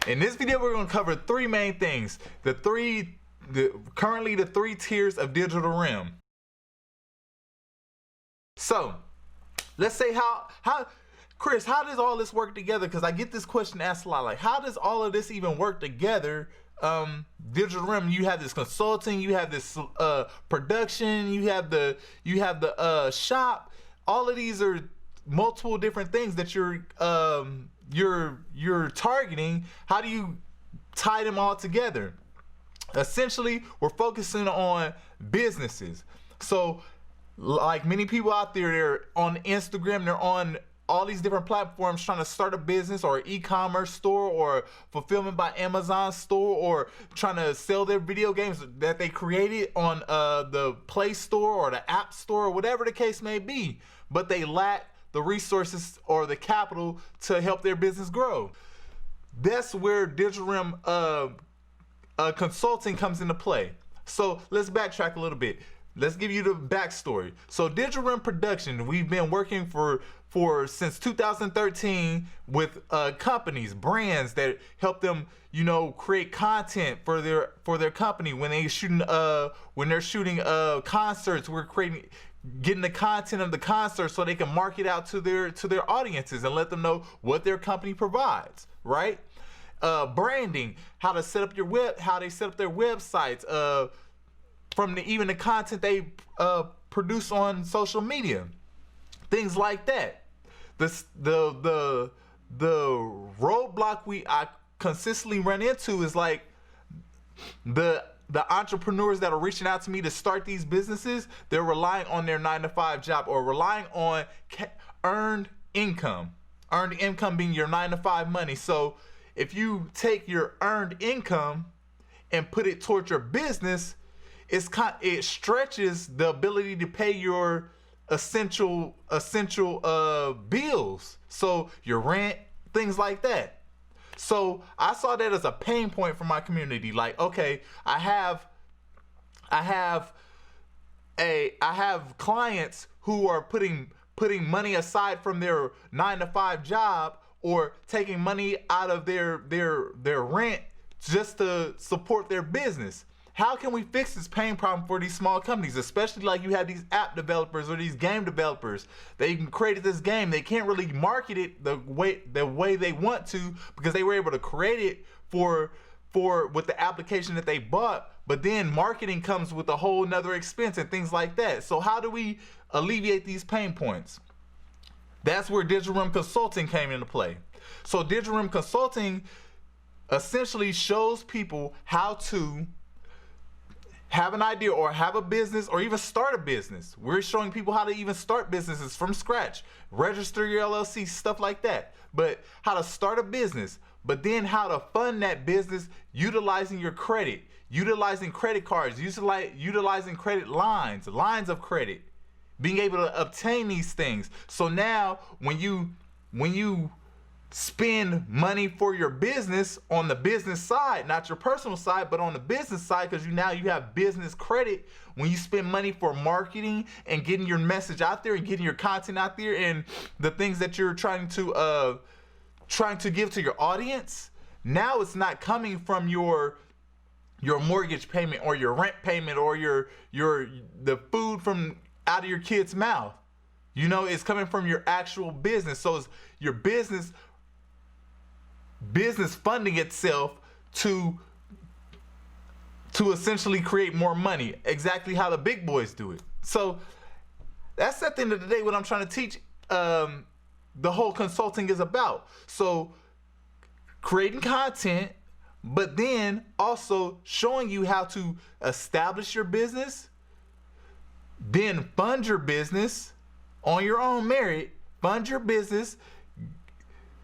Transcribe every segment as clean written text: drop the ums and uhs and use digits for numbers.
In this video, we're going to cover three main things. Currently the three tiers of DigitalREM. So, let's say Chris, how does all this work together? Because I get this question asked a lot, like, how does all of this even work together? DigitalREM, you have this consulting, you have this production, you have the shop. All of these are multiple different things that you're targeting. How do you tie them all together? Essentially, we're focusing on businesses. So, like many people out there, they're on Instagram, they're on all these different platforms trying to start a business or e-commerce store or fulfillment by Amazon store, or trying to sell their video games that they created on the Play Store or the App Store, or whatever the case may be, but they lack the resources or the capital to help their business grow. That's where DigitalREM Consulting comes into play. So let's backtrack a little bit. Let's give you the backstory. So DigitalREM Production, we've been working for since 2013 with companies, brands that help them, create content for their company. When they're shooting concerts, we're getting the content of the concert so they can market out to their audiences and let them know what their company provides, right? Branding, how they set up their websites, from even the content they produce on social media, things like that. The roadblock I consistently run into is like the entrepreneurs that are reaching out to me to start these businesses. They're relying on their 9-to-5 job, or relying on earned income. Earned income being your 9-to-5 money. So if you take your earned income and put it towards your business, it stretches the ability to pay your essential bills. So your rent, things like that. So I saw that as a pain point for my community. Like, okay, I have clients who are putting money aside from their 9-to-5 job, or taking money out of their rent just to support their business. How can we fix this pain problem for these small companies, especially like you have these app developers or these game developers? They created this game. They can't really market it the way they want to, because they were able to create it with the application that they bought, but then marketing comes with a whole nother expense and things like that. So how do we alleviate these pain points? That's where DigitalREM Consulting came into play. So DigitalREM Consulting essentially shows people how to have an idea or have a business or even start a business. We're showing people how to even start businesses from scratch, register your LLC, stuff like that. But how to start a business, but then how to fund that business utilizing your credit, utilizing credit cards, utilizing credit lines of credit, being able to obtain these things. So now when you spend money for your business on the business side, not your personal side, but on the business side, because now you have business credit. When you spend money for marketing and getting your message out there and getting your content out there and the things that you're trying to give to your audience, now it's not coming from your mortgage payment or your rent payment or the food from out of your kid's mouth. It's coming from your actual business. So it's your business funding itself to essentially create more money, exactly how the big boys do it. So that's at the end of the day what I'm trying to teach the whole consulting is about. So creating content, but then also showing you how to establish your business, then fund your business on your own merit, fund your business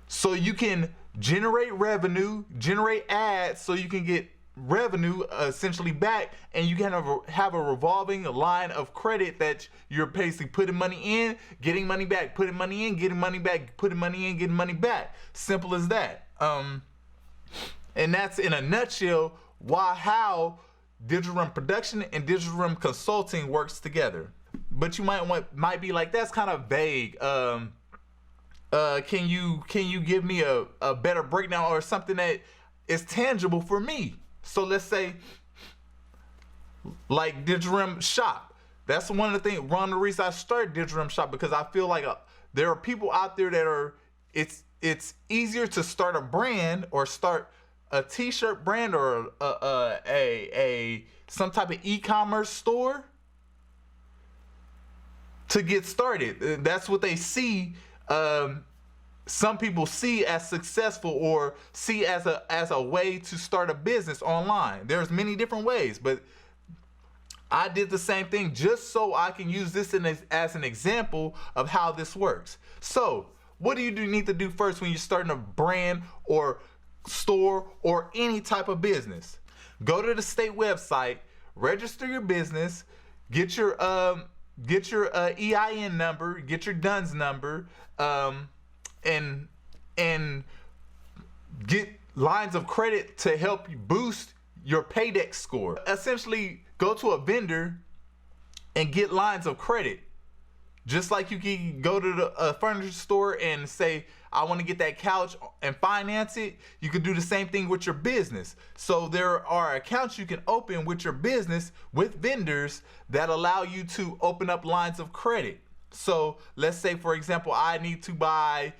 so you can generate revenue, generate ads so you can get revenue essentially back, and you can have a revolving line of credit that you're basically putting money in, getting money back, putting money in, getting money back, putting money in, getting money back. Simple as that. And that's in a nutshell how DigitalREM Production and DigitalREM Consulting works together. But you might be like, that's kind of vague. Can you give me a better breakdown or something that is tangible for me. So let's say like DigitalREM Shop. That's one of the things, one of the reasons I started DigitalREM Shop, because I feel like there are people out there that are, it's easier to start a brand or start a t-shirt brand or some type of e-commerce store to get started. That's what they see. Some people see as successful or see as a way to start a business online. There's many different ways, but I did the same thing just so I can use this as an example of how this works. So what do you need to do first when you're starting a brand or store or any type of business? Go to the state website, register your business, get your EIN number, get your DUNS number, and get lines of credit to help you boost your Paydex score. Essentially, go to a vendor and get lines of credit. Just like you can go to a furniture store and say, I want to get that couch and finance it, you can do the same thing with your business. So there are accounts you can open with your business with vendors that allow you to open up lines of credit. So let's say, for example, I need to buy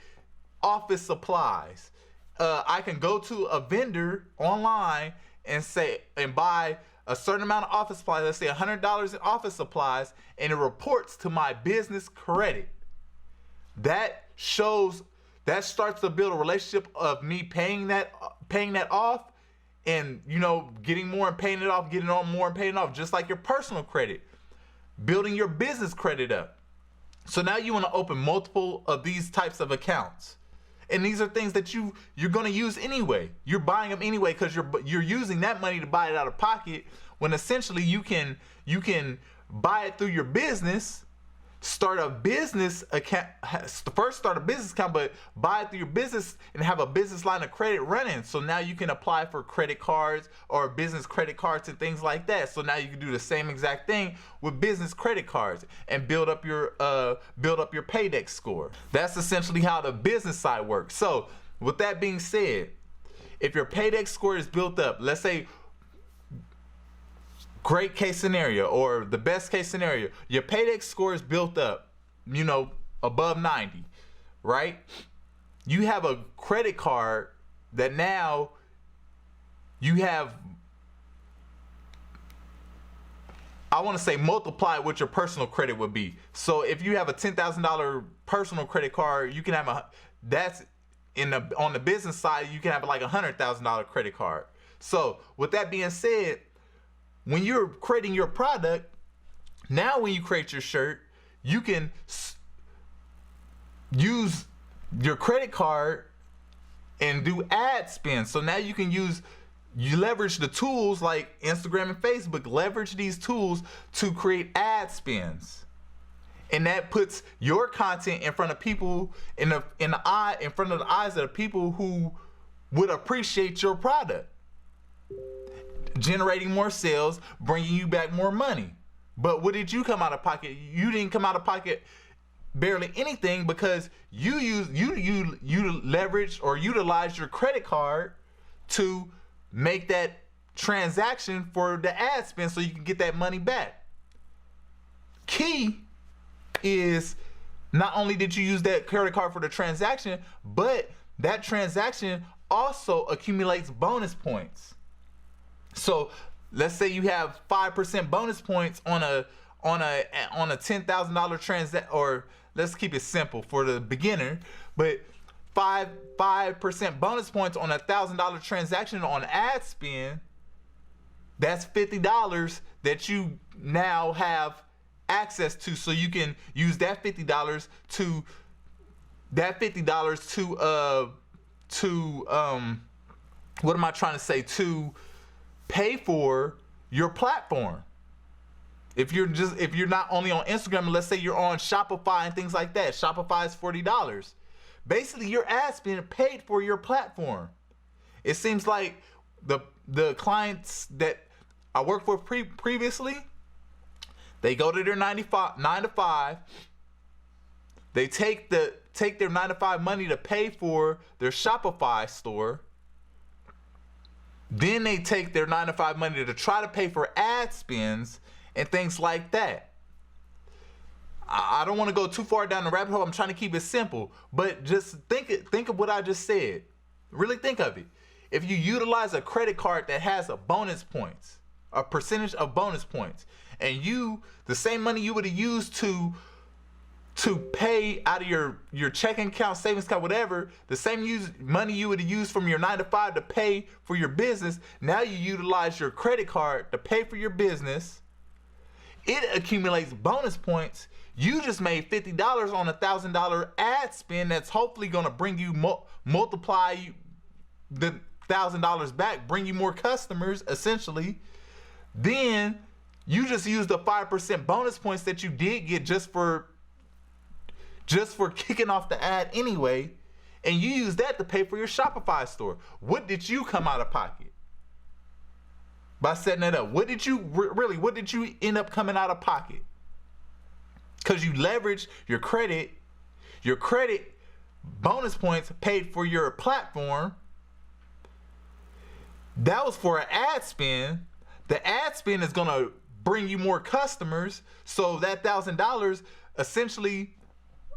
office supplies. I can go to a vendor online and buy a certain amount of office supplies, let's say $100 in office supplies, and it reports to my business credit. That starts to build a relationship of me paying that off, and getting more and paying it off, getting on more and paying it off, just like your personal credit, building your business credit up. So now you want to open multiple of these types of accounts. And these are things that you're going to use anyway. You're buying them anyway because you're using that money to buy it out of pocket, when essentially you can buy it through your business, start a business account, first start a business account, but buy it through your business and have a business line of credit running. So now you can apply for credit cards or business credit cards and things like that. So now you can do the same exact thing with business credit cards and build up your Paydex score. That's essentially how the business side works. So with that being said, if your Paydex score is built up, let's say great case scenario or the best case scenario, your Paydex score is built up, above 90, right? You have a credit card that now you have, I want to say, multiply what your personal credit would be. So if you have a $10,000 personal credit card, you can have on the business side, you can have like a $100,000 credit card. So with that being said, when you're creating your product, now when you create your shirt, you can use your credit card and do ad spend. So now you leverage the tools like Instagram and Facebook, leverage these tools to create ad spends. And that puts your content in front of people, in front of the eyes of the people who would appreciate your product, generating more sales, bringing you back more money. But what did you come out of pocket? You didn't come out of pocket barely anything, because you leveraged or utilized your credit card to make that transaction for the ad spend so you can get that money back. Key is, not only did you use that credit card for the transaction, but that transaction also accumulates bonus points. So let's say you have 5% bonus points on a $10,000 transaction, or let's keep it simple for the beginner, but 5% bonus points on a $1,000 transaction on ad spend. That's $50 that you now have access to, so you can use that $50 to what am I trying to say, to pay for your platform. If you're not only on Instagram, let's say you're on Shopify and things like that. Shopify is $40. Basically, your ad spend paid for your platform. It seems like the clients that I worked for previously, they go to their 9 to 5. They take their 9 to 5 money to pay for their Shopify store. Then they take their 9-to-5 money to try to pay for ad spends and things like that. I don't want to go too far down the rabbit hole. I'm trying to keep it simple, but just think of what I just said. Really think of it. If you utilize a credit card that has a bonus points, a percentage of bonus points, and the same money you would have used to pay out of your checking account, savings account, whatever, the same money you would have used from your 9-to-5 to pay for your business, now you utilize your credit card to pay for your business. It accumulates bonus points. You just made $50 on a $1,000 ad spend that's hopefully going to bring you multiply the $1,000 back, bring you more customers, essentially. Then you just use the 5% bonus points that you did get just for kicking off the ad anyway, and you use that to pay for your Shopify store. What did you come out of pocket by setting it up? What did you end up coming out of pocket? Because you leveraged your credit bonus points paid for your platform. That was for an ad spend. The ad spend is going to bring you more customers. So that $1,000, essentially,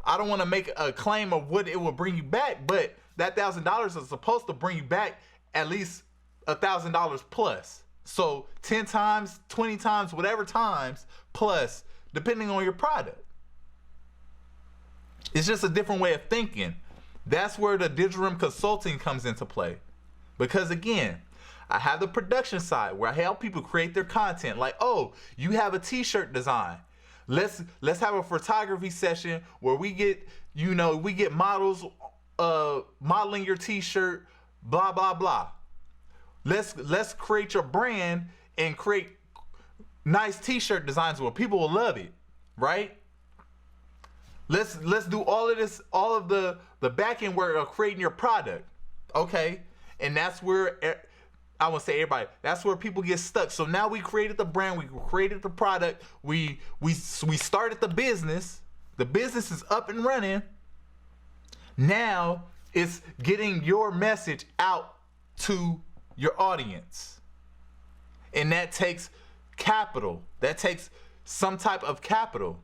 I don't want to make a claim of what it will bring you back, but that $1,000 is supposed to bring you back at least $1,000 plus. So 10 times, 20 times, whatever times plus, depending on your product. It's just a different way of thinking. That's where the DigitalREM Consulting comes into play. Because again, I have the production side where I help people create their content. Like, oh, you have a t-shirt design. Let's have a photography session where we get models modeling your t-shirt, blah blah blah. Let's create your brand and create nice t-shirt designs where people will love it, right? Let's do all of this, all of the back end work of creating your product. Okay? And that's where I won't say everybody. That's where people get stuck. So now we created the brand, we created the product, we started the business. The business is up and running. Now it's getting your message out to your audience. And that takes capital. That takes some type of capital.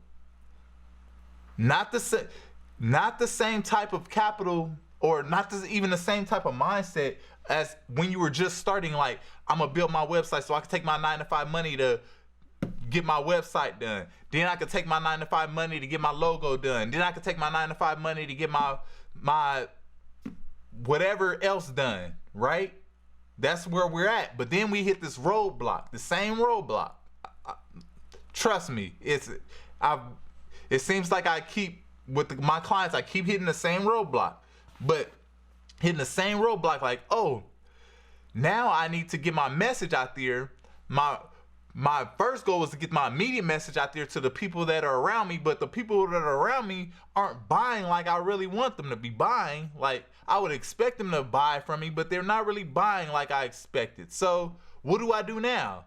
Not the same type of capital, or even the same type of mindset as when you were just starting. Like, I'm gonna build my website so I can take my 9-to-5 money to get my website done. Then I could take my 9-to-5 money to get my logo done. Then I could take my 9-to-5 money to get my whatever else done, right? That's where we're at. But then we hit this roadblock, the same roadblock. Trust me, it seems like I keep, with my clients, I keep hitting the same roadblock. But hitting the same roadblock, like, oh, now I need to get my message out there. My first goal was to get my immediate message out there to the people that are around me, but the people that are around me aren't buying like I really want them to be buying. Like, I would expect them to buy from me, but they're not really buying like I expected. So what do I do now?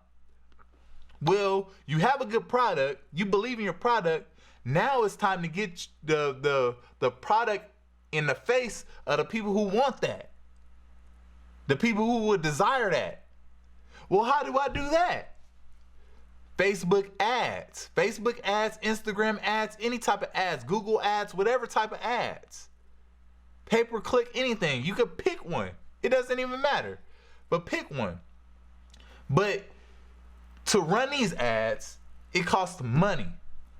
Well, you have a good product, you believe in your product. Now it's time to get the product in the face of the people who want that. The people who would desire that. Well, how do I do that? Facebook ads, Instagram ads, any type of ads, Google ads, whatever type of ads. Pay-per-click, anything. You could pick one. It doesn't even matter. But pick one. But to run these ads, it costs money.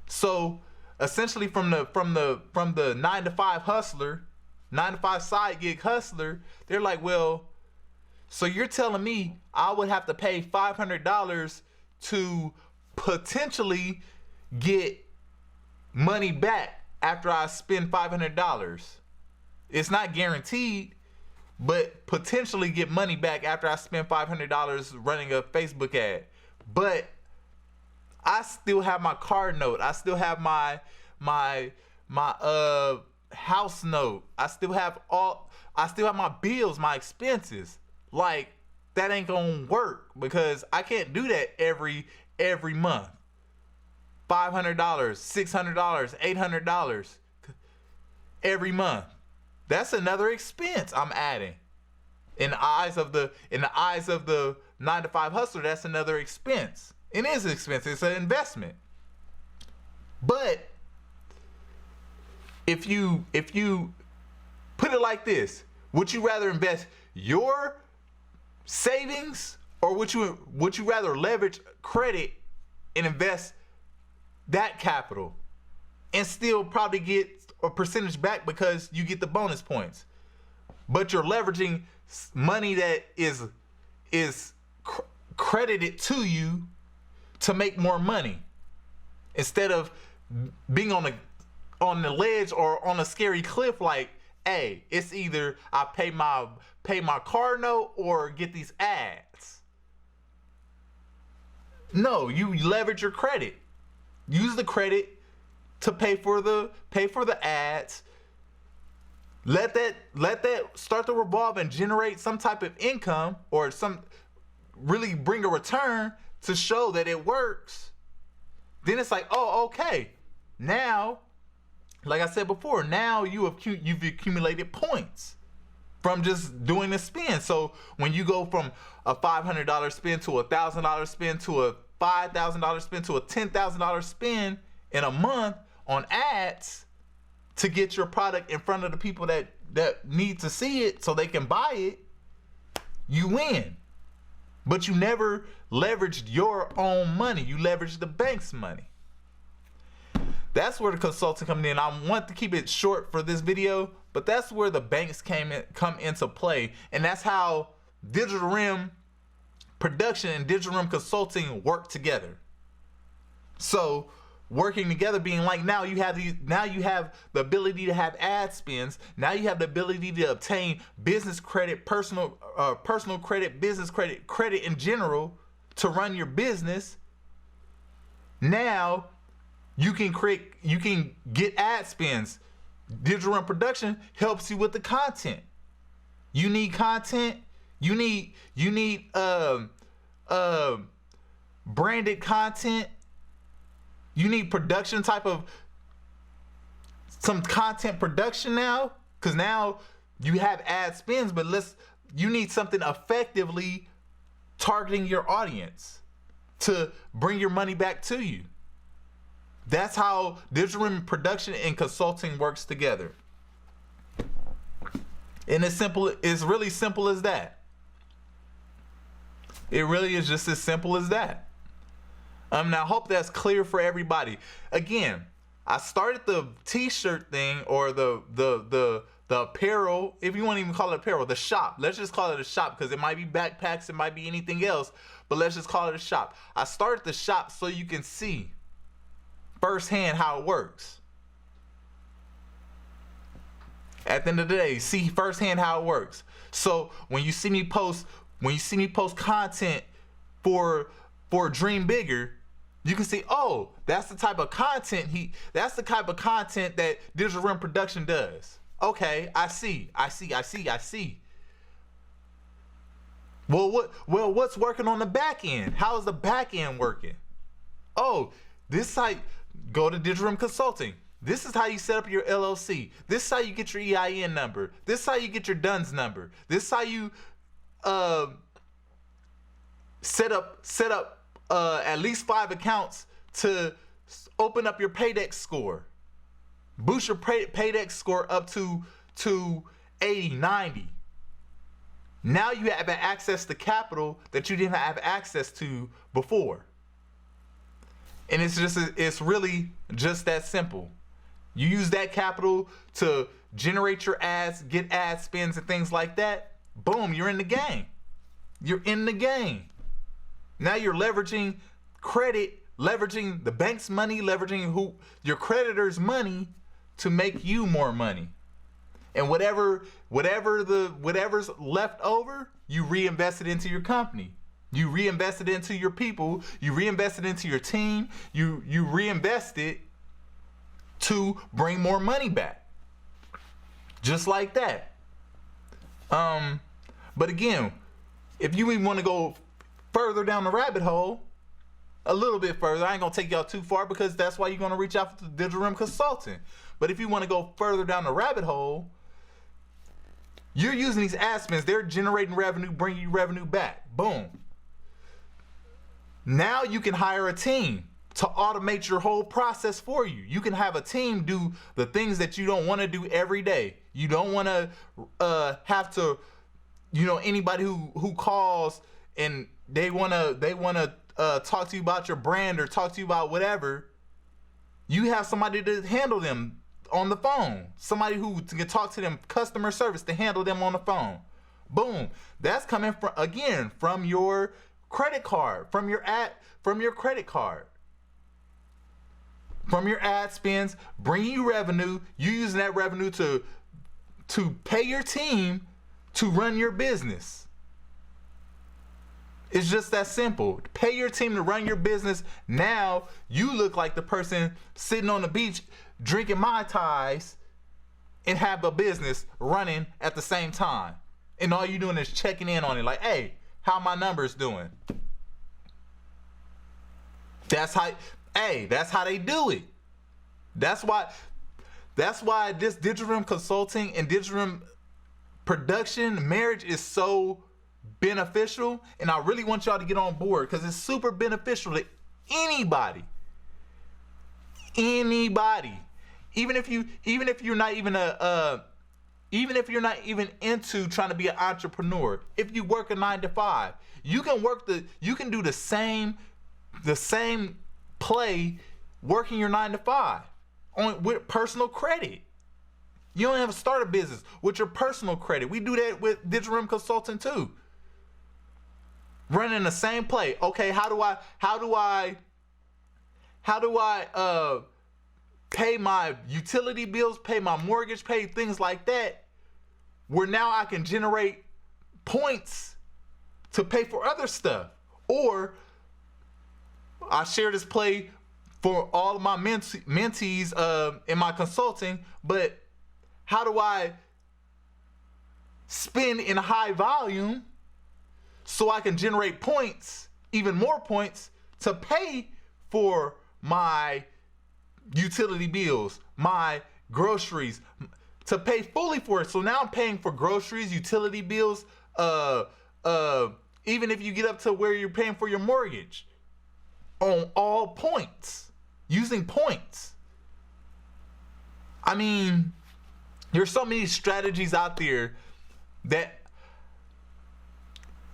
So essentially from the 9-to-5 hustler, 9-to-5 side gig hustler, they're like, well, so you're telling me I would have to pay $500 to potentially get money back after I spend $500. It's not guaranteed, but potentially get money back after I spend $500 running a Facebook ad. But I still have my car note. I still have my house note. I still have my bills, my expenses. Like, that ain't gonna work because I can't do that every month. $500, $600, $800 every month. That's another expense I'm adding. In the eyes of the 9-to-5 hustler, that's another expense. It is an expense. It's an investment. But if you put it like this, would you rather invest your savings, or would you rather leverage credit and invest that capital and still probably get a percentage back because you get the bonus points, but you're leveraging money that is credited to you to make more money, instead of being on the ledge or on a scary cliff like, hey, it's either I pay my car note or get these ads. No, you leverage your credit. Use the credit to pay for the ads. Let that start to revolve and generate some type of income, or really bring a return to show that it works. Then it's like, oh, okay. Now, like I said before, now you've accumulated points from just doing the spin. So when you go from a $500 spin to a $1,000 spin to a $5,000 spin to a $10,000 spin in a month on ads to get your product in front of the people that need to see it so they can buy it, you win. But you never leveraged your own money. You leveraged the bank's money. That's where the consulting comes in. I want to keep it short for this video, but that's where the banks come into play. And that's how DigitalREM Production and DigitalREM Consulting work together. So working together, being like, now you have the ability to have ad spins. Now you have the ability to obtain business credit, personal credit, business credit in general to run your business. Now you can get ad spins. DigitalREM Production helps you with the content. You need content. You need branded content. You need production some content production now, because now you have ad spins, but you need something effectively targeting your audience to bring your money back to you. That's how DigitalREM Production and Consulting works together. And it's really simple as that. It really is just as simple as that. Now I hope that's clear for everybody. Again, I started the t-shirt thing, or the apparel, if you want to even call it apparel, the shop. Let's just call it a shop, because it might be backpacks, it might be anything else, but let's just call it a shop. I started the shop so you can see firsthand how it works. At the end of the day, see firsthand how it works. So when you see me post content for Dream Bigger, you can see, oh, that's the type of content that DigitalREM Production does. Okay, I see. Well, what's working on the back end? How's the back end working? Oh, this site, go to DigitalREM Consulting. This is how you set up your LLC. This is how you get your EIN number. This is how you get your DUNS number. This is how you set up at least 5 accounts to open up your Paydex score. Boost your Paydex score up to 80, 90. Now you have access to capital that you didn't have access to before. And it's really just that simple. You use that capital to generate your ads, get ad spins and things like that. Boom, you're in the game. You're in the game. Now you're leveraging credit, leveraging the bank's money, leveraging your creditor's money to make you more money. And whatever's left over, you reinvest it into your company. You reinvest it into your people. You reinvest it into your team. You reinvest it to bring more money back. Just like that. But again, if you even want to go further down the rabbit hole, a little bit further, I ain't gonna take y'all too far, because that's why you're gonna reach out to DigitalREM Consulting. But if you want to go further down the rabbit hole, You're using these ad spends. They're generating revenue, bringing you revenue back. Boom. Now you can hire a team to automate your whole process for you. You can have a team do the things that you don't want to do every day. You don't want to have to, anybody who calls and they want to talk to you about your brand or talk to you about whatever. You have somebody to handle them on the phone. Somebody who can talk to them, customer service, to handle them on the phone. Boom. That's coming from your credit card, from your credit card. From your ad spends, bringing you revenue, you using that revenue to pay your team to run your business. It's just that simple. Pay your team to run your business. Now you look like the person sitting on the beach drinking Mai Tais and have a business running at the same time. And all you're doing is checking in on it like, hey, how my numbers doing? That's how they do it. That's why this DigitalREM Consulting and DigitalREM Production marriage is so beneficial, and I really want y'all to get on board because it's super beneficial to anybody. Even if you're not even into trying to be an entrepreneur, if you work a 9 to 5, you can do the same play working your 9 to 5 with personal credit. You don't have to start a business with your personal credit. We do that with DigitalREM Consulting too. Running the same play. Okay, how do I pay my utility bills, pay my mortgage, pay things like that, where now I can generate points to pay for other stuff. Or I share this play for all of my mentees in my consulting, but how do I spend in high volume so I can generate points, even more points, to pay for my utility bills, my groceries, to pay fully for it. So now I'm paying for groceries, utility bills, even if you get up to where you're paying for your mortgage, on all points, using points. I mean, there's so many strategies out there that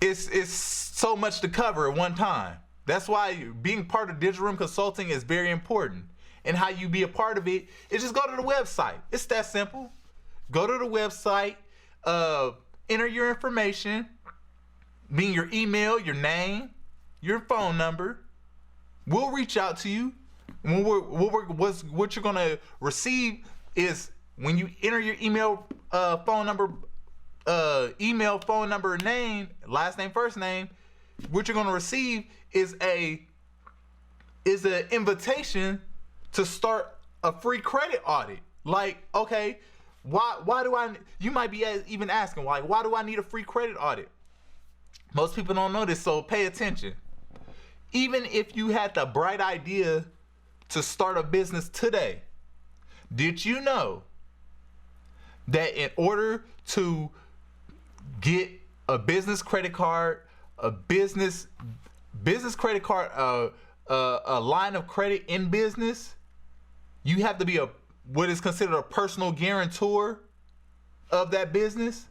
it's so much to cover at one time. That's why being part of DigitalREM Consulting is very important. And how you be a part of it is just go to the website. It's that simple. Go to the website, enter your information, being your email, your name, your phone number. We'll reach out to you. What you're gonna receive is when you enter your email, phone number, name, last name, first name. What you're gonna receive is an invitation to start a free credit audit. Like, okay, why do I? You might be even asking, like, why do I need a free credit audit? Most people don't know this, so pay attention. Even if you had the bright idea to start a business today, did you know that in order to get a business credit card, a line of credit in business, you have to be what is considered a personal guarantor of that business?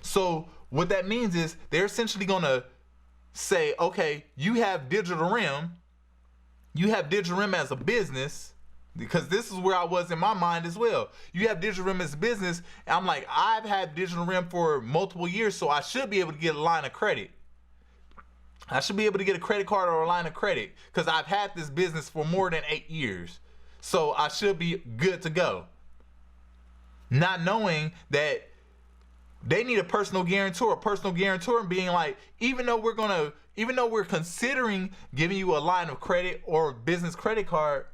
So what that means is they're essentially gonna say, okay, you have DigitalREM as a business, because this is where I was in my mind as well. You have DigitalREM as a business, and I'm like, I've had DigitalREM for multiple years, so I should be able to get a line of credit. I should be able to get a credit card or a line of credit because I've had this business for more than 8 years. So I should be good to go. Not knowing that they need a personal guarantor being like, even though we're considering giving you a line of credit or a business credit card,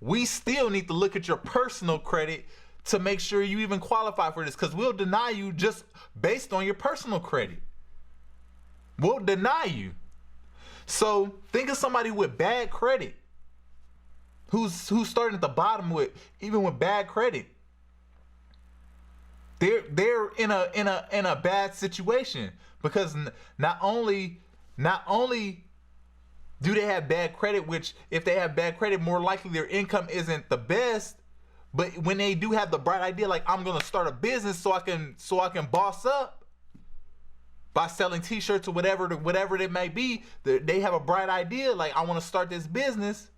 we still need to look at your personal credit to make sure you even qualify for this, because we'll deny you just based on your personal credit. We'll deny you. So think of somebody with bad credit, who's starting at the bottom with bad credit. they're in a bad situation, because not only do they have bad credit, which if they have bad credit, more likely their income isn't the best. But when they do have the bright idea, like, I'm gonna start a business so I can boss up by selling t-shirts or whatever it may be, they have a bright idea, like, I want to start this business.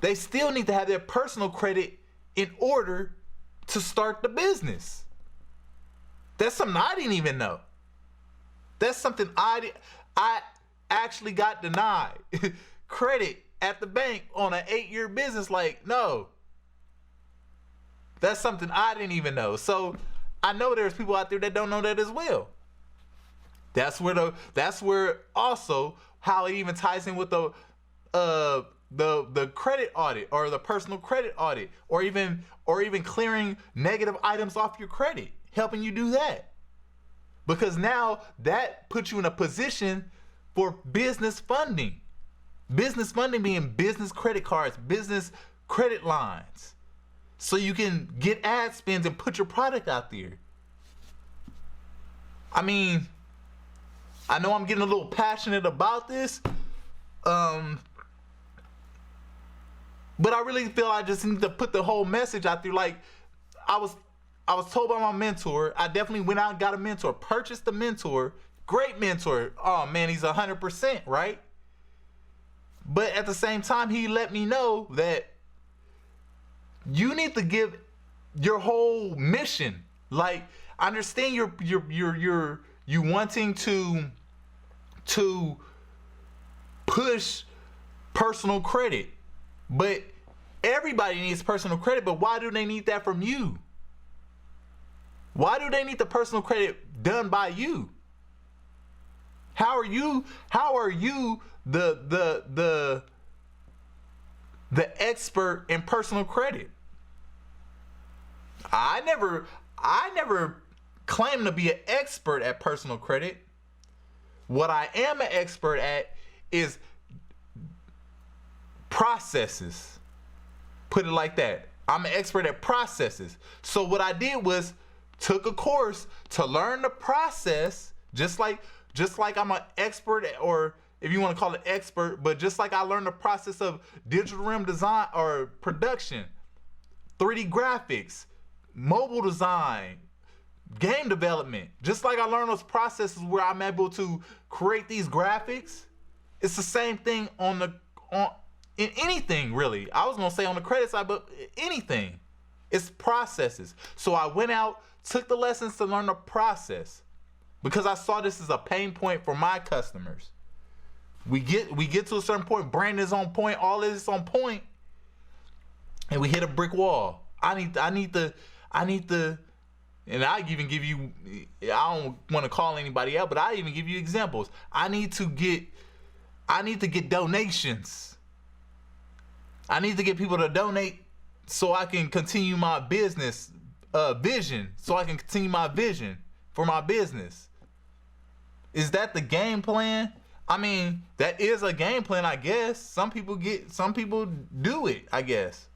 They still need to have their personal credit in order to start the business. That's something I didn't even know. That's something I actually got denied credit at the bank on an 8-year business. Like, no. That's something I didn't even know. So I know there's people out there that don't know that as well. That's where also how it even ties in with the credit audit, or the personal credit audit, or even clearing negative items off your credit, helping you do that. Because now that puts you in a position for business funding. Business funding being business credit cards, business credit lines. So you can get ad spends and put your product out there. I mean, I know I'm getting a little passionate about this. But I really feel I just need to put the whole message out there. Like, I was told by my mentor, I definitely went out and got a mentor, purchased a mentor, great mentor. Oh man, he's 100%, right? But at the same time, he let me know that you need to give your whole mission. Like, I understand you wanting to push personal credit, but everybody needs personal credit. But why do they need that from you? Why do they need the personal credit done by you? How are you the expert in personal credit? I never claim to be an expert at personal credit. What I am an expert at is processes. Put it like that. I'm an expert at processes. So what I did was took a course to learn the process, just like I'm an expert, or if you want to call it expert, but just like I learned the process of DigitalREM design or production, 3D graphics, mobile design, game development. Just like I learned those processes where I'm able to create these graphics, it's the same thing in anything really. I was gonna say on the credit side, but anything. It's processes. So I went out, took the lessons to learn the process, because I saw this as a pain point for my customers. We get to a certain point, brand is on point, all this is on point, and we hit a brick wall. I need to, and I even give you, I don't want to call anybody out, but I even give you examples. I need to get donations. I need to get people to donate so I can continue my business vision, so I can continue my vision for my business. Is that the game plan? I mean, that is a game plan, I guess. Some people do it, I guess.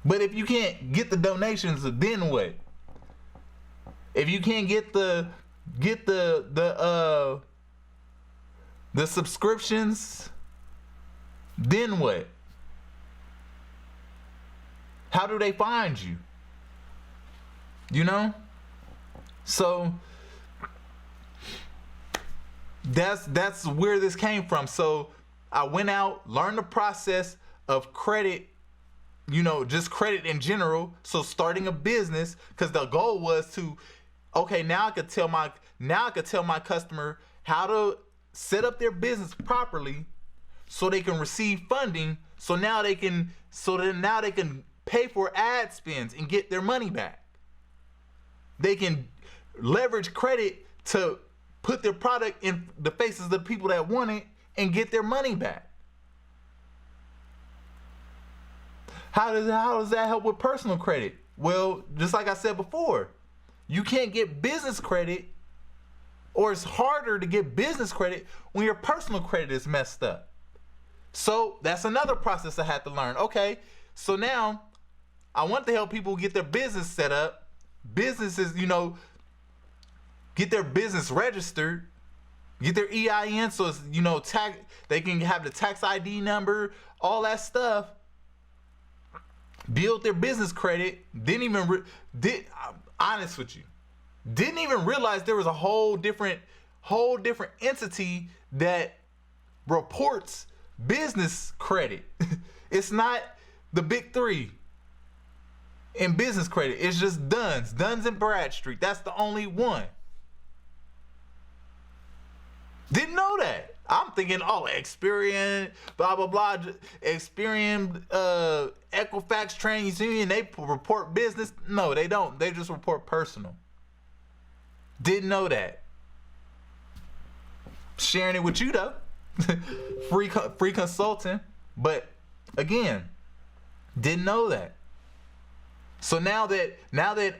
But if you can't get the donations, then what? If you can't get the subscriptions, then what? How do they find you? You know? So that's where this came from. So I went out, learned the process of credit, just credit in general. So starting a business, because the goal was to, okay, now I could tell my customer how to set up their business properly so they can receive funding. So now they can pay for ad spends and get their money back. They can leverage credit to put their product in the faces of the people that want it and get their money back. How does that help with personal credit? Well, just like I said before, you can't get business credit, or it's harder to get business credit when your personal credit is messed up. So that's another process I had to learn. Okay, so now I want to help people get their business set up, businesses, get their business registered, get their EIN, so it's, they can have the tax ID number, all that stuff. Build their business credit. Honest with you, didn't even realize there was a whole different entity that reports business credit. It's not the big three in business credit. It's just Duns and Bradstreet. That's the only one. Didn't know that. I'm thinking, Experian, blah blah blah, Experian, Equifax, TransUnion, they report business. No, they don't. They just report personal. Didn't know that. Sharing it with you though. free consulting, but again, didn't know that. So now that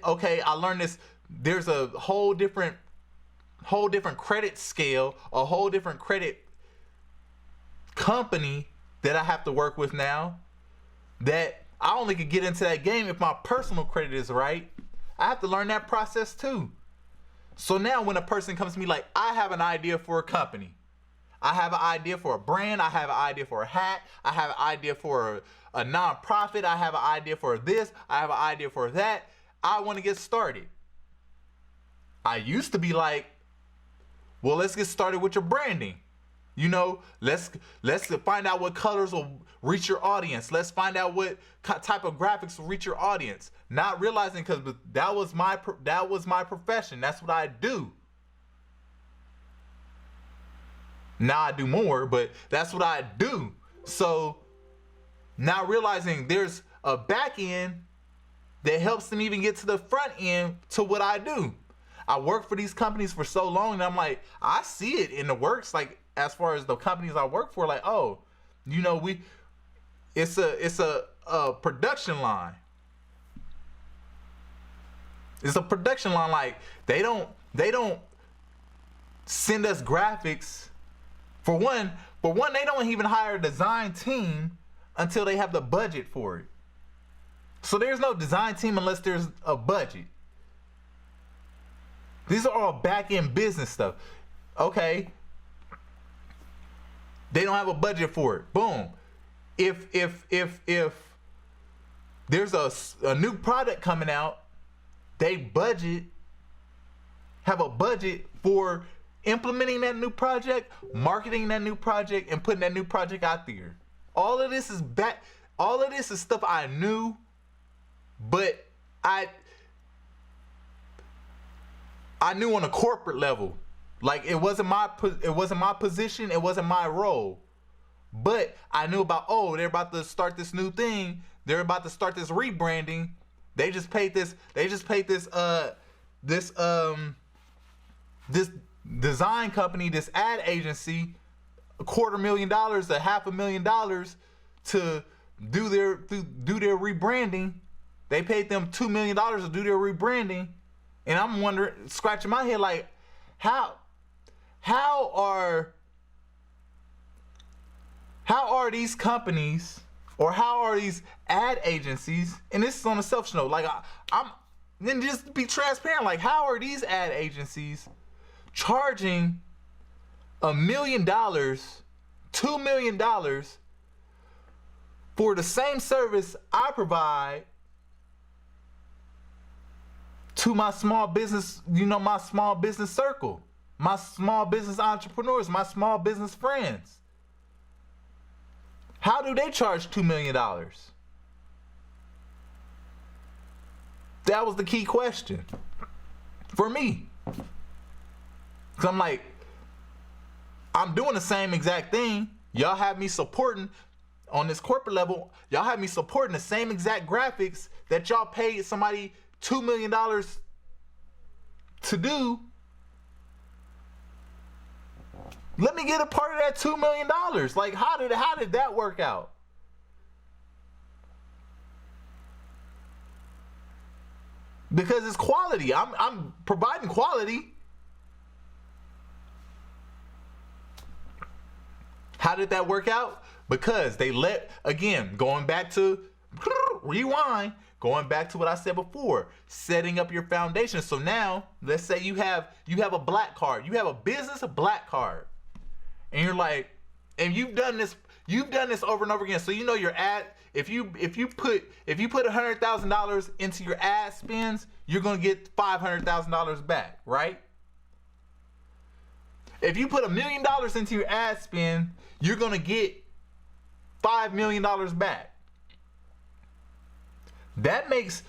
okay, I learned this. There's a whole different credit scale, a whole different credit company that I have to work with now, that I only could get into that game if my personal credit is right. I have to learn that process too. So now when a person comes to me like, I have an idea for a company, I have an idea for a brand, I have an idea for a hat, I have an idea for a nonprofit, I have an idea for this, I have an idea for that, I want to get started. I used to be like, well, let's get started with your branding. Let's find out what colors will reach your audience. Let's find out what type of graphics will reach your audience. Not realizing, because that was my profession. That's what I do. Now I do more, but that's what I do. So now realizing there's a back end that helps them even get to the front end to what I do. I work for these companies for so long, and I'm like, I see it in the works. Like, as far as the companies I work for, like, it's a production line. It's a production line. Like, they don't send us graphics. For one, they don't even hire a design team until they have the budget for it. So there's no design team unless there's a budget. These are all back-end business stuff. Okay. They don't have a budget for it. Boom. If there's a new product coming out, they have a budget for implementing that new project, marketing that new project, and putting that new project out there. All of this is stuff I knew, but I knew on a corporate level. Like, it wasn't my position, it wasn't my role. But I knew about, they're about to start this new thing. They're about to start this rebranding. They just paid this design company, this ad agency, $250,000 to $500,000 to do their rebranding. They paid them $2 million to do their rebranding. And I'm wondering, scratching my head, like, how are these companies, or how are these ad agencies, and this is on a selfish note, like, I'm then just be transparent, like, how are these ad agencies charging $1 million, $2 million for the same service I provide to my small business, my small business circle, my small business entrepreneurs, my small business friends? How do they charge $2 million? That was the key question for me. Because I'm like, I'm doing the same exact thing. Y'all have me supporting on this corporate level. Y'all have me supporting the same exact graphics that y'all paid somebody $2 million to do. Let me get a part of that $2 million. Like, how did that work out? Because it's quality. I'm providing quality. How did that work out? Because they going back to rewind, going back to what I said before, setting up your foundation. So now, let's say you have a black card. You have a business black card. And you're like, and you've done this over and over again. So you know your ad, if you put $100,000 into your ad spends, you're gonna get $500,000 back, right? If you put $1 million into your ad spend, you're gonna get $5 million back. That makes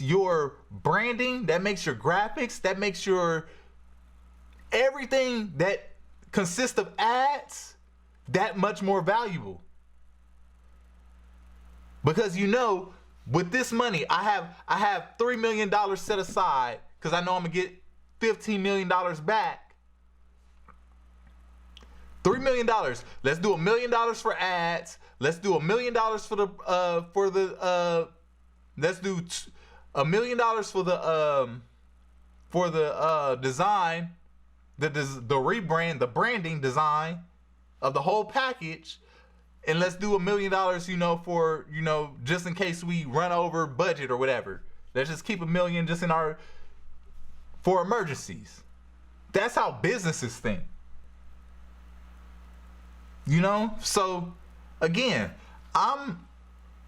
your branding, that makes your graphics, that makes your everything that consists of ads that much more valuable. Because you know, with this money, I have $3 million set aside because I know I'm gonna get $15 million back. $3 million. Let's do $1 million for ads. Let's do $1 million for let's do $1 million for the design, the rebrand, the branding design of the whole package. And let's do $1 million, for, just in case we run over budget or whatever. Let's just keep $1 million just for emergencies. That's how businesses think. So again, I'm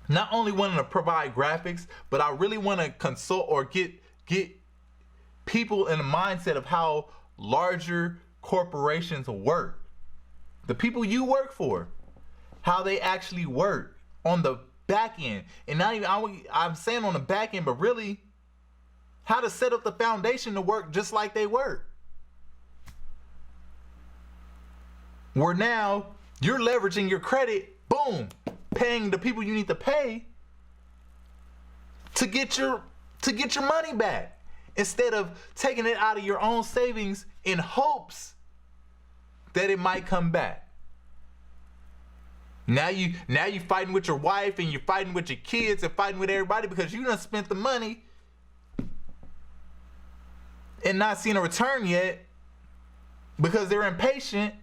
not only wanting to provide graphics, but I really want to consult or get people in the mindset of how larger corporations work. The people you work for, how they actually work on the back end. And not even, I'm saying on the back end, but really how to set up the foundation to work just like they work. Where now you're leveraging your credit, boom, paying the people you need to pay to get your money back, instead of taking it out of your own savings in hopes that it might come back. Now you fighting with your wife, and you're fighting with your kids, and fighting with everybody because you done spent the money and not seen a return yet because they're impatient.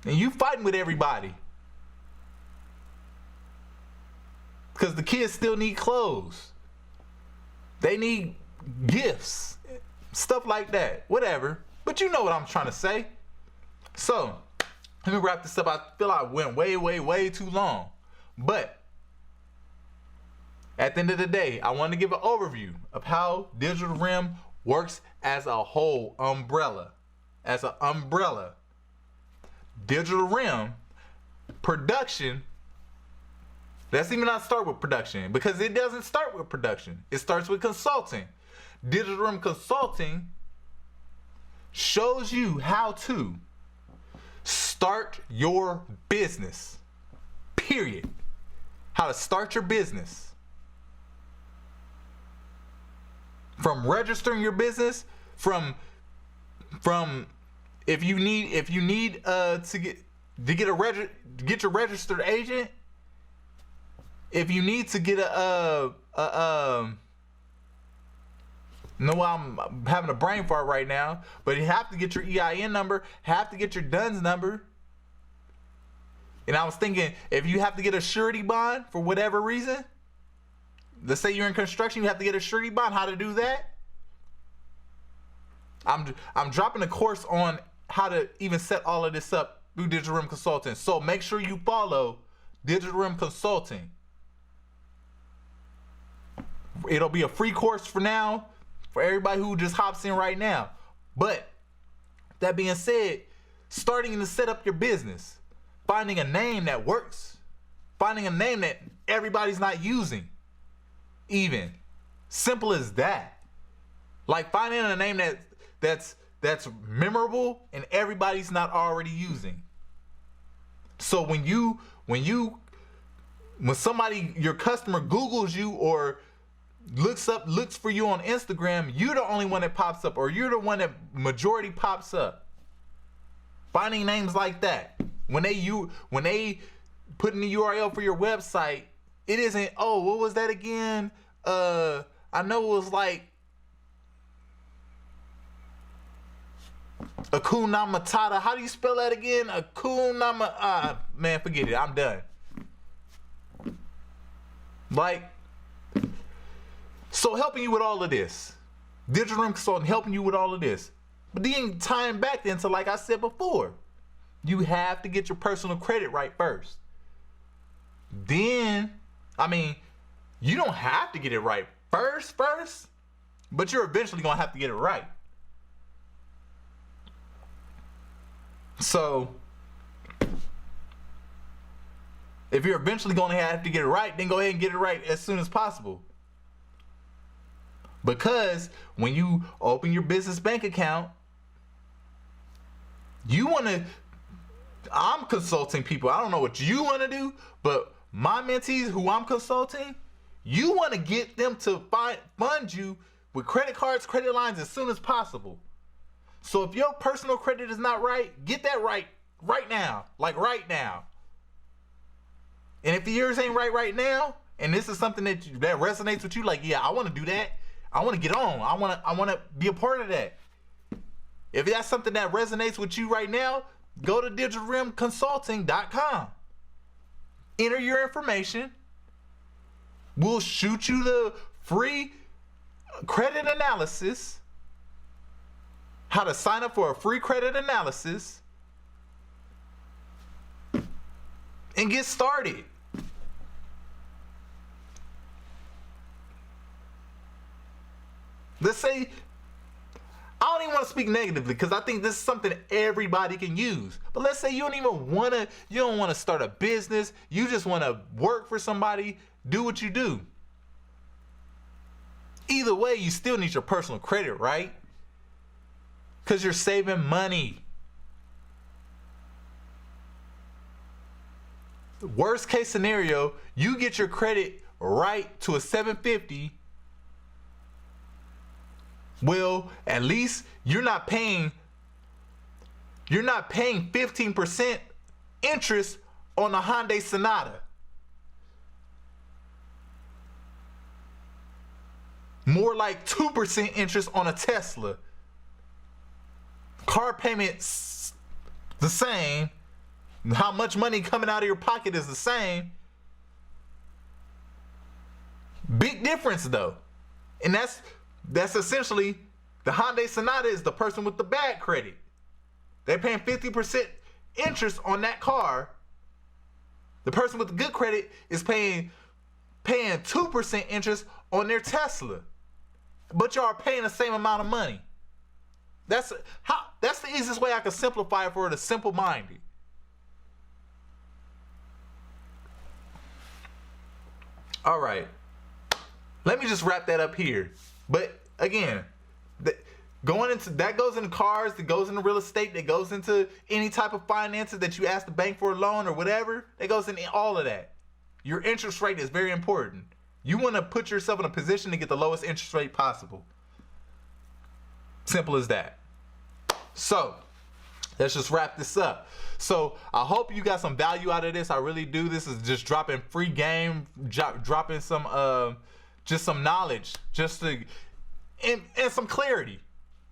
And you fighting with everybody because the kids still need clothes. They need gifts, stuff like that, whatever. But you know what I'm trying to say. So let me wrap this up. I feel I went way too long. But at the end of the day, I want to give an overview of how DigitalREM works as a whole umbrella. As an umbrella. DigitalREM Production. Let's even not start with production, because it doesn't start with production. It starts with consulting. DigitalREM Consulting shows you how to start your business. Period. How to start your business. From registering your business, from if you need to get your registered agent, if you need to get I'm having a brain fart right now, but you have to get your EIN number, have to get your DUNS number. And I was thinking, if you have to get a surety bond for whatever reason, let's say you're in construction, you have to get a surety bond, how to do that. I'm dropping a course on how to even set all of this up through DigitalREM Consulting. So make sure you follow DigitalREM Consulting. It'll be a free course for now, for everybody who just hops in right now. But that being said, starting to set up your business, finding a name that works, finding a name that everybody's not using, even simple as that. Like finding a name that's memorable and everybody's not already using. So when somebody, your customer, Googles you or looks for you on Instagram, you're the only one that pops up, or you're the one that majority pops up. Finding names like that, when they put in the URL for your website, it isn't, oh, what was that again? I know it was like Akuna Matata. How do you spell that again? Akuna man, forget it. I'm done. Like, so helping you with all of this, DigitalREM Consulting helping you with all of this, but then tying back then to, like I said before, you have to get your personal credit right first. Then, I mean, you don't have to get it right first, but you're eventually gonna have to get it right. So, if you're eventually gonna have to get it right, then go ahead and get it right as soon as possible. Because when you open your business bank account, you wanna, I'm consulting people. I don't know what you wanna do, but my mentees who I'm consulting, you wanna get them to fund you with credit cards, credit lines as soon as possible. So if your personal credit is not right, get that right now, like right now. And if yours ain't right now, and this is something that resonates with you, like, yeah, I want to do that. I want to get on. I want to be a part of that. If that's something that resonates with you right now, go to DigitalREMConsulting.com. Enter your information. We'll shoot you the free credit analysis. How to sign up for a free credit analysis. And get started. Let's say, I don't even want to speak negatively because I think this is something everybody can use. But let's say you don't want to start a business. You just want to work for somebody, do what you do. Either way, you still need your personal credit, right? Because you're saving money. Worst case scenario, you get your credit right to a 750. Well, at least you're not paying 15% interest on a Hyundai Sonata. More like 2% interest on a Tesla. Car payments the same. How much money coming out of your pocket is the same. Big difference though. And that's essentially, the Hyundai Sonata is the person with the bad credit. They're paying 50% interest on that car. The person with the good credit is paying 2% interest on their Tesla. But y'all are paying the same amount of money. That's the easiest way I can simplify it for the simple-minded. All right. Let me just wrap that up here. But again, that goes into cars, that goes into real estate, that goes into any type of finances that you ask the bank for a loan or whatever. That goes into all of that. Your interest rate is very important. You want to put yourself in a position to get the lowest interest rate possible. Simple as that. So, let's just wrap this up. So, I hope you got some value out of this. I really do. This is just dropping free game, dropping some just some knowledge, and some clarity.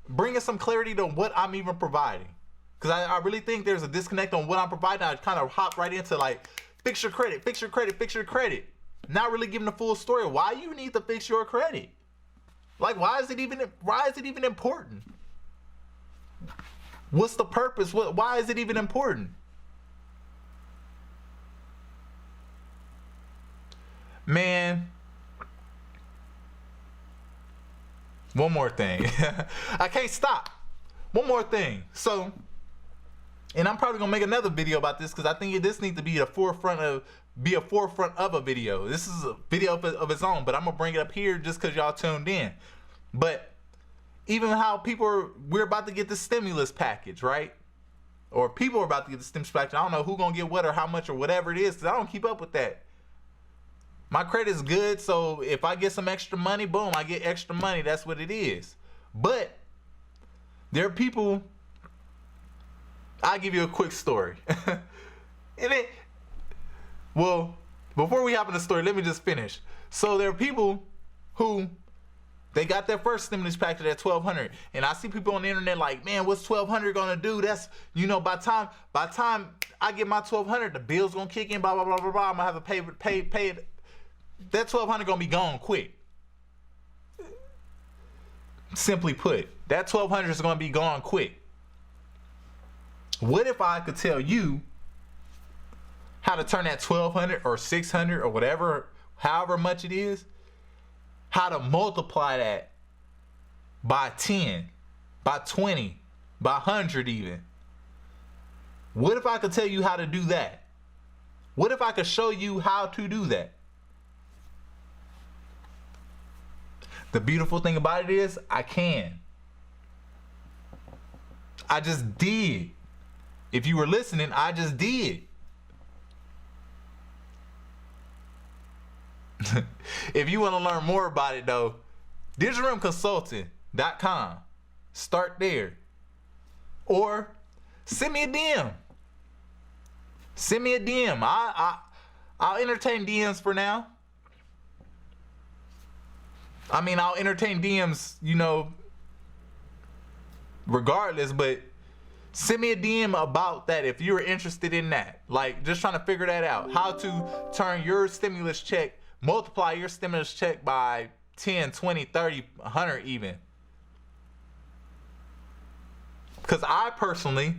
Bringing some clarity to what I'm even providing. Because I really think there's a disconnect on what I'm providing. I kind of hop right into like, fix your credit, fix your credit, fix your credit. Not really giving the full story of why you need to fix your credit. Like, why is it even important? What's the purpose? Why is it even important? Man, one more thing. I can't stop. One more thing. So, and I'm probably gonna make another video about this because I think this needs to be a forefront of a video. This is a video of its own, but I'm gonna bring it up here just because y'all tuned in. But even how we're about to get the stimulus package, right? Or people are about to get the stimulus package. I don't know who's gonna get what or how much or whatever it is because I don't keep up with that. My credit is good, so if I get some extra money, boom, I get extra money. That's what it is. But there are people. I'll give you a quick story. Well, before we hop in the story, let me just finish. So there are people who they got their first stimulus package at $1,200, and I see people on the internet like, man, what's $1,200 gonna do? That's, by the time I get my $1,200, the bill's gonna kick in, blah blah blah blah blah. I'm gonna have to pay it. that 1,200 gonna be gone quick. Simply put, that 1,200 is gonna be gone quick. What if I could tell you how to turn that 1,200 or 600 or whatever, however much it is, how to multiply that by 10, by 20, by 100 even? What if I could tell you how to do that? What if I could show you how to do that? The beautiful thing about it is I can. I just did. If you were listening, I just did. If you want to learn more about it though, DigitalREMConsulting.com. Start there. Or send me a DM. Send me a DM. I'll entertain DMs for now. I mean, I'll entertain DMs, you know, regardless, but send me a DM about that if you're interested in that. Like, just trying to figure that out. How to turn your stimulus check, multiply your stimulus check by 10, 20, 30, 100 even. Because I personally,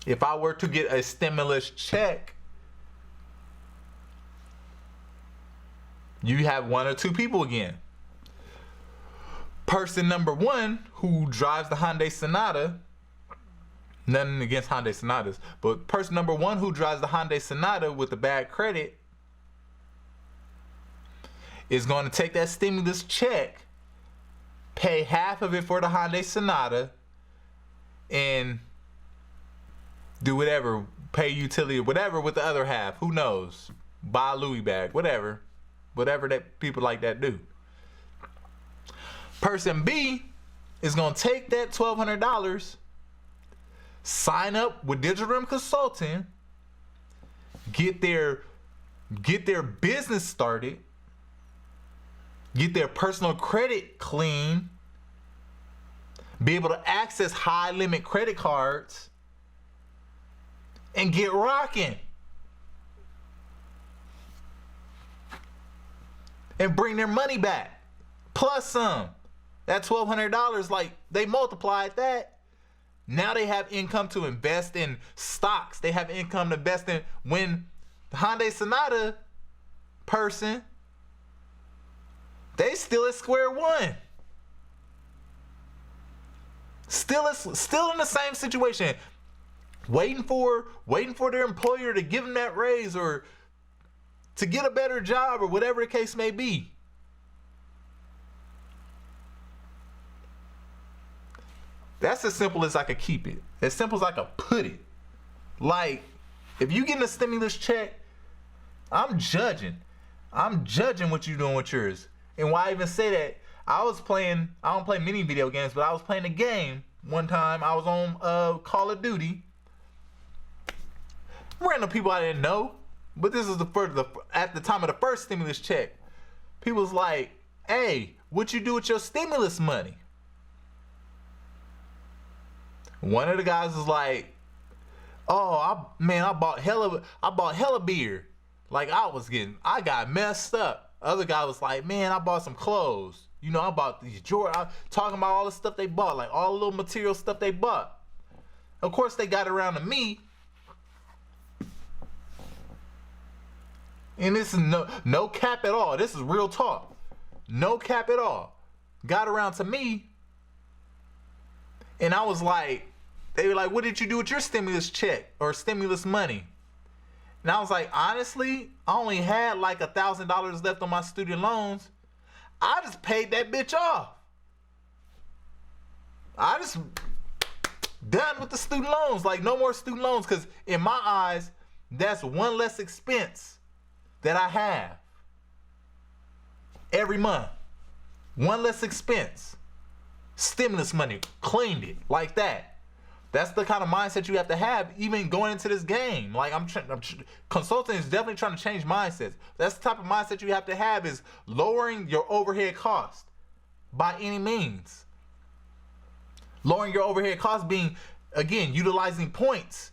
if I were to get a stimulus check, you have one or two people again. Person number one who drives the Hyundai Sonata, nothing against Hyundai Sonatas, but person number one who drives the Hyundai Sonata with the bad credit is going to take that stimulus check, pay half of it for the Hyundai Sonata, and do whatever, pay utility, whatever with the other half. Who knows? Buy a Louis bag, whatever that people like that do. Person B is gonna take that $1,200, sign up with DigitalREM Consulting, get their business started, get their personal credit clean, be able to access high limit credit cards, and get rocking. And bring their money back. Plus some. That $1,200, like, they multiplied that. Now they have income to invest in stocks. They have income to invest in. When the Hyundai Sonata person, they still at square one. Still in the same situation. Waiting for their employer to give them that raise or to get a better job or whatever the case may be. That's as simple as I could keep it. As simple as I could put it. Like, if you getting a stimulus check, I'm judging what you doing with yours. And why I even say that, I don't play many video games, but I was playing a game one time. I was on Call of Duty. Random people I didn't know. But this is at the time of the first stimulus check. People was like, hey, what you do with your stimulus money? One of the guys was like, oh, I bought hella beer. Like, I got messed up. Other guy was like, man, I bought some clothes. You know, I bought these Jordans. Talking about all the stuff they bought, like all the little material stuff they bought. Of course, they got around to me. And this is no cap at all. This is real talk. No cap at all. Got around to me. And I was like, they were like, what did you do with your stimulus check or stimulus money? And I was like, honestly, I only had like $1,000 left on my student loans. I just paid that bitch off. I just done with the student loans. Like, no more student loans. Because in my eyes, that's one less expense that I have every month. One less expense. Stimulus money, cleaned it like that. That's the kind of mindset you have to have even going into this game. Like, consulting is definitely trying to change mindsets. That's the type of mindset you have to have, is lowering your overhead cost by any means. Lowering your overhead cost being, again, utilizing points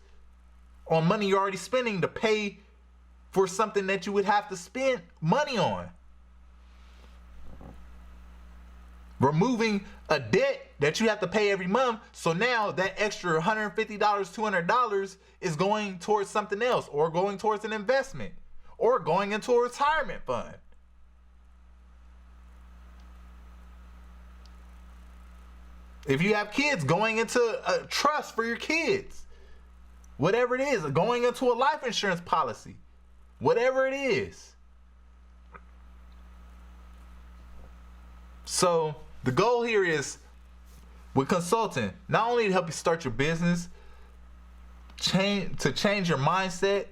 on money you're already spending to pay for something that you would have to spend money on. Removing a debt that you have to pay every month. So now that extra $150, $200 is going towards something else, or going towards an investment, or going into a retirement fund. If you have kids, going into a trust for your kids. Whatever it is, going into a life insurance policy. Whatever it is. So the goal here is, with consulting, not only to help you start your business, to change your mindset.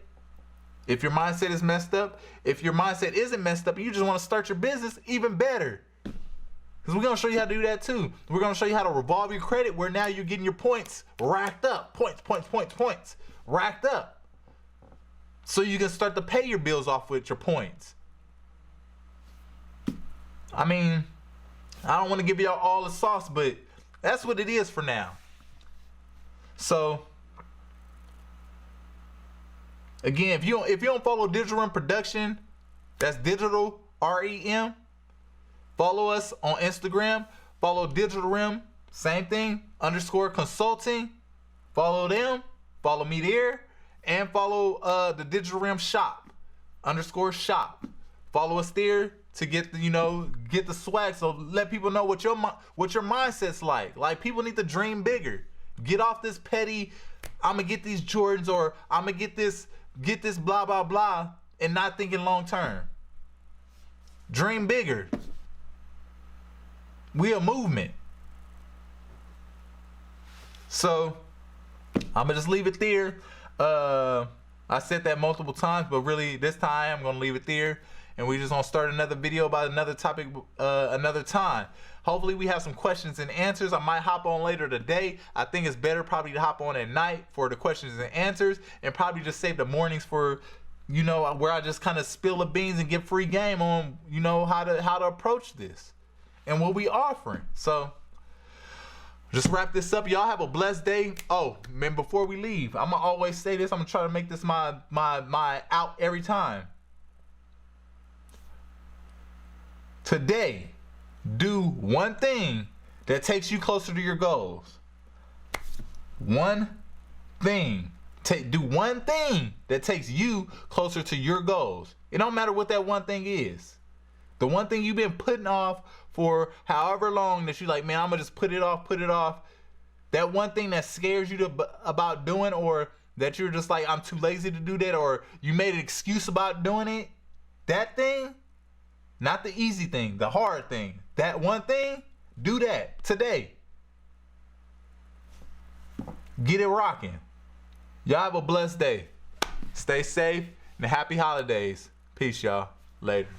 If your mindset is messed up, if your mindset isn't messed up, and you just want to start your business, even better. Because we're going to show you how to do that too. We're going to show you how to revolve your credit, where now you're getting your points racked up. Points racked up. So you can start to pay your bills off with your points. I mean, I don't want to give y'all all the sauce, but that's what it is for now. So, again, if you don't follow DigitalREM Production, that's DigitalREM. Follow us on Instagram. Follow DigitalREM, same thing, _consulting. Follow them. Follow me there. And follow the DigitalREM Shop, _shop. Follow us there to get the, get the swag. So let people know what your mindset's like. Like, people need to dream bigger. Get off this petty, I'm gonna get these Jordans, or I'm gonna get this blah blah blah, and not thinking long term. Dream bigger. We a movement. So I'm gonna just leave it there. I said that multiple times, but really this time I'm gonna leave it there, and we just gonna start another video about another topic another time. Hopefully we have some questions and answers. I might hop on later today. I think it's better probably to hop on at night for the questions and answers, and probably just save the mornings for, where I just kind of spill the beans and get free game on, how to approach this and what we offering. So just wrap this up. Y'all have a blessed day. Oh man, before we leave, I'm gonna always say this. I'm gonna try to make this my out every time. Today, do one thing that takes you closer to your goals. One thing. Do one thing that takes you closer to your goals. It don't matter what that one thing is. The one thing you've been putting off for however long that you like, man, I'm gonna just put it off. That one thing that scares you about doing, or that you're just like, I'm too lazy to do that, or you made an excuse about doing it. That thing, not the easy thing, the hard thing. That one thing, do that today. Get it rocking. Y'all have a blessed day. Stay safe and happy holidays. Peace, y'all. Later.